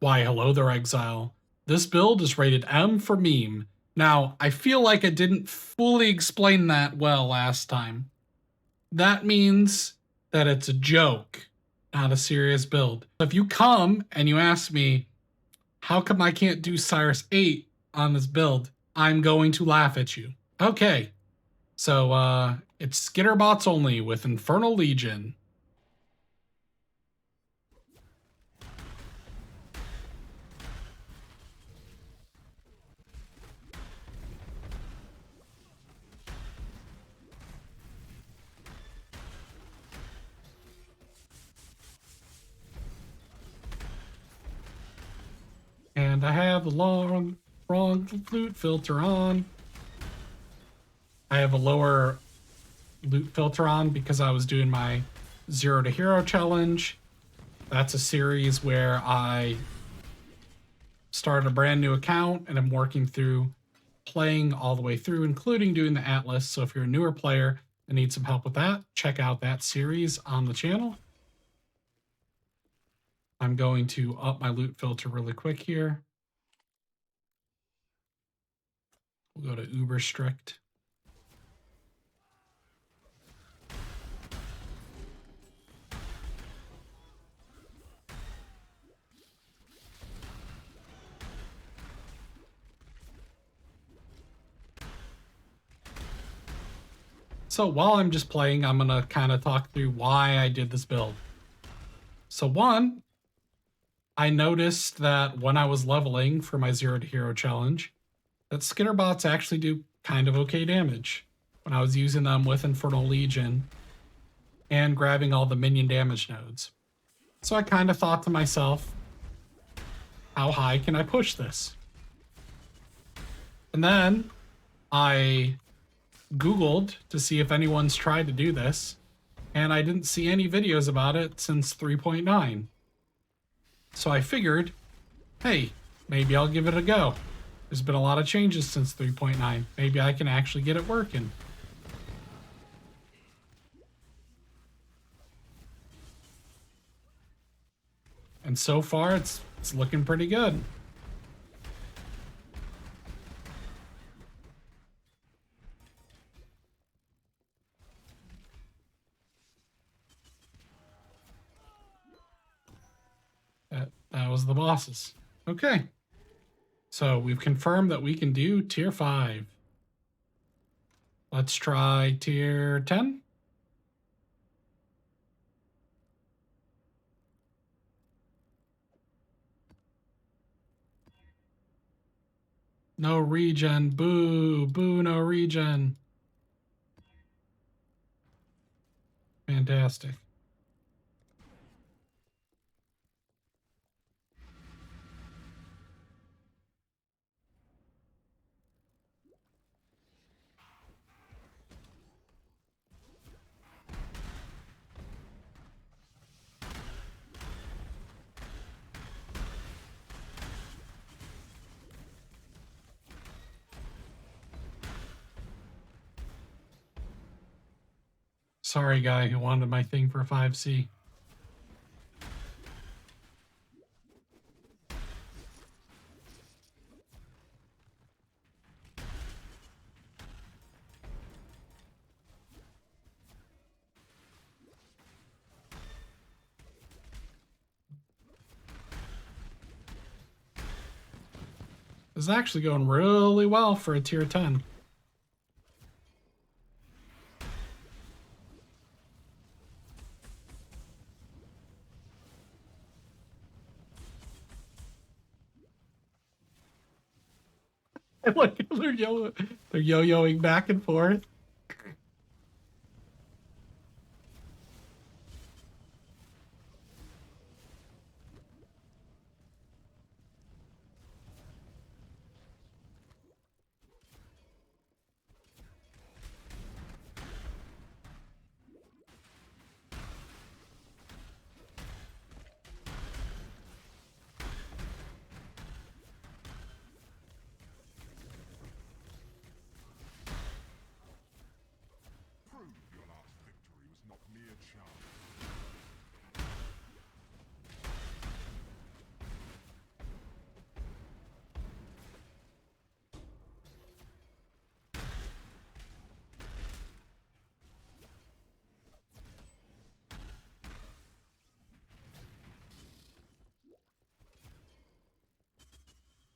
Why, hello there, Exile. This build is rated M for meme. Now, I feel like I didn't fully explain that well last time. That means that it's a joke, not a serious build. If you come and you ask me, how come I can't do Cyrus 8 on this build? I'm going to laugh at you. Okay, so it's Skitter BOT Only with Infernal Legion. And I have the wrong loot filter on. I have a lower loot filter on because I was doing my 0 to Hero challenge. That's a series where I started a brand new account and I'm working through playing all the way through, including doing the Atlas. So if you're a newer player and need some help with that, check out that series on the channel. I'm going to up my loot filter really quick here. We'll go to Uber Strict. So while I'm just playing, I'm going to kind of talk through why I did this build. So one, I noticed that when I was leveling for my 0 to Hero challenge, that Skitter bots actually do kind of okay damage when I was using them with Infernal Legion and grabbing all the minion damage nodes. So I kind of thought to myself, how high can I push this? And then I Googled to see if anyone's tried to do this, and I didn't see any videos about it since 3.9. So I figured, hey, maybe I'll give it a go. There's been a lot of changes since 3.9. Maybe I can actually get it working. And so far, it's looking pretty good. That was the bosses. Okay. So we've confirmed that we can do tier 5. Let's try tier 10. No regen. Boo. Boo, no regen. Fantastic. Sorry, guy who wanted my thing for 5C. This is actually going really well for a tier 10. Look, they're yo-yoing back and forth.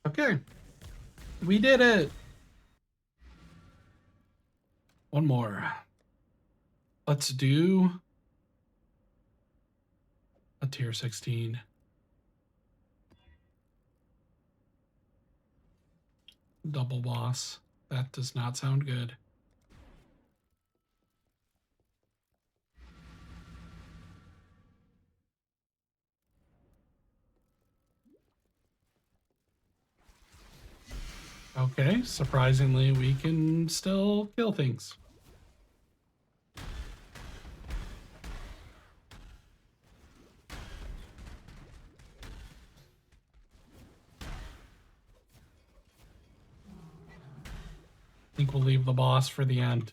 Okay. We did it. One more. Let's do a tier 16. Double boss. That does not sound good. Okay, surprisingly, we can still kill things. I think we'll leave the boss for the end.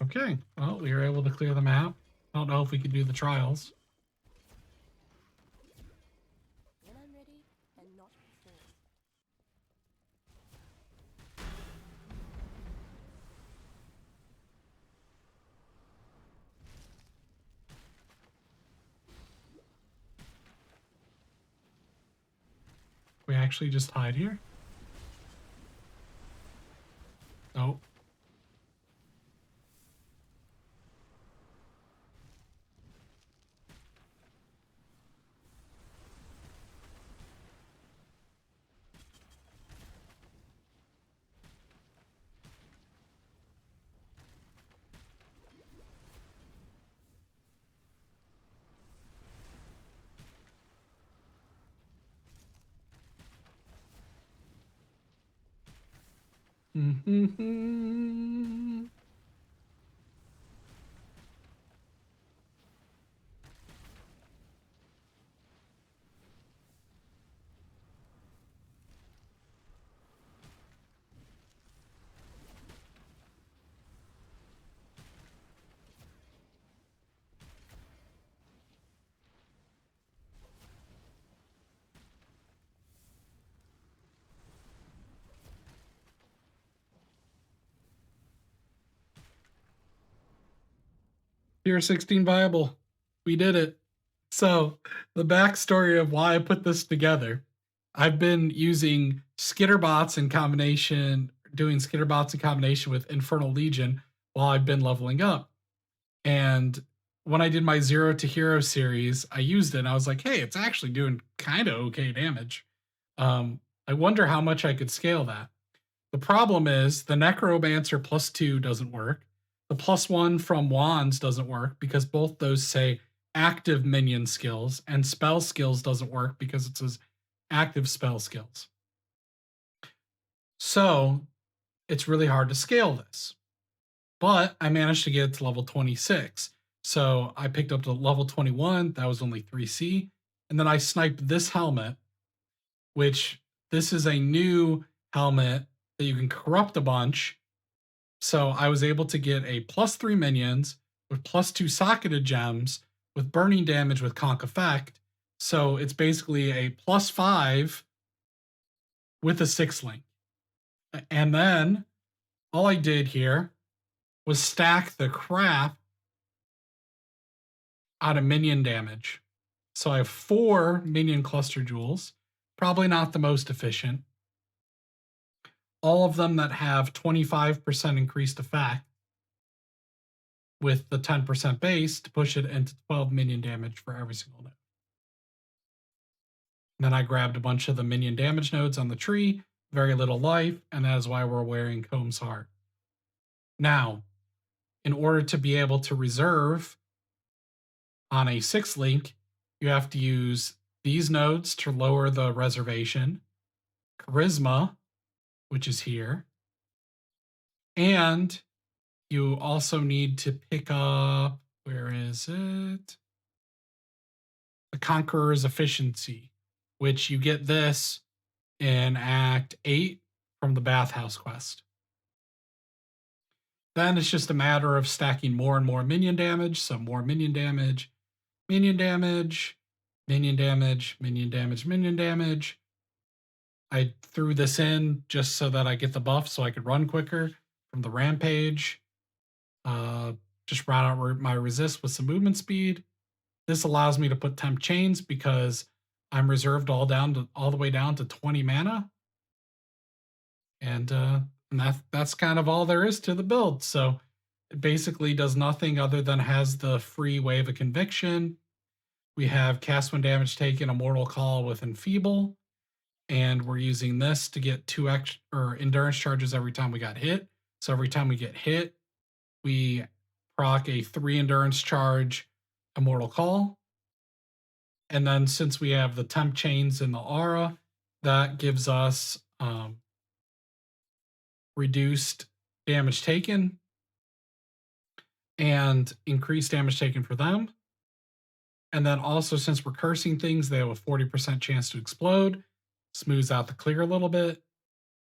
Okay, well, we were able to clear the map. I don't know if we could do the trials. When I'm ready, and not before. We actually just hide here? Nope. Tier 16 viable. We did it. So, the backstory of why I put this together, I've been using Skitter bots in combination, doing Skitter bots in combination with Infernal Legion while I've been leveling up. And when I did my 0 to Hero series, I used it and I was like, hey, it's actually doing kind of okay damage. I wonder how much I could scale that. The problem is the Necromancer +2 doesn't work. The +1 from Wands doesn't work because both those say active minion skills, and spell skills doesn't work because it says active spell skills. So it's really hard to scale this. But I managed to get it to level 26. So I picked up to level 21. That was only 3C. And then I sniped this helmet, which this is a new helmet that you can corrupt a bunch. So I was able to get a +3 minions with +2 socketed gems with burning damage with conk effect. So it's basically a +5 with a 6 link. And then all I did here was stack the crap out of minion damage. So I have 4 minion cluster jewels, probably not the most efficient. All of them that have 25% increased effect with the 10% base to push it into 12 minion damage for every single node. And then I grabbed a bunch of the minion damage nodes on the tree, very little life, and that is why we're wearing Comb's Heart. Now, in order to be able to reserve on a 6 link, you have to use these nodes to lower the reservation, Charisma which is here. And you also need to pick up, where is it? The Conqueror's Efficiency, which you get this in Act 8 from the Bathhouse quest. Then it's just a matter of stacking more and more minion damage. So more minion damage, minion damage, minion damage, minion damage, minion damage. I threw this in just so that I get the buff so I could run quicker from the rampage. Just round out my resist with some movement speed. This allows me to put temp chains because I'm reserved all the way down to 20 mana. And that's kind of all there is to the build. So it basically does nothing other than has the free Wave of Conviction. We have cast when damage taken, Immortal Call with Enfeeble. And we're using this to get 2 endurance charges every time we got hit. So every time we get hit, we proc a 3 endurance charge Immortal Call. And then since we have the temp chains in the aura, that gives us reduced damage taken and increased damage taken for them. And then also, since we're cursing things, they have a 40% chance to explode. Smooths out the clear a little bit.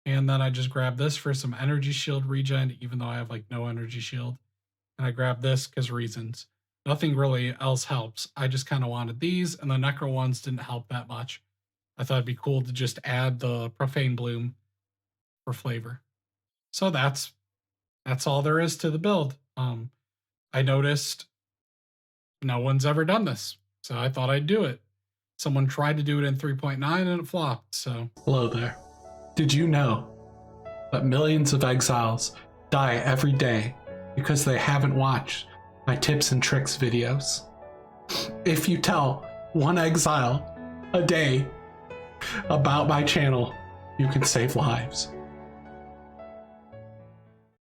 And then I just grab this for some energy shield regen, even though I have like no energy shield. And I grab this because reasons. Nothing really else helps. I just kind of wanted these, and the Necro ones didn't help that much. I thought it'd be cool to just add the Profane Bloom for flavor. So that's all there is to the build. I noticed no one's ever done this, so I thought I'd do it. Someone tried to do it in 3.9 and it flopped, so. Hello there. Did you know that millions of exiles die every day because they haven't watched my tips and tricks videos? If you tell one exile a day about my channel, you can save lives.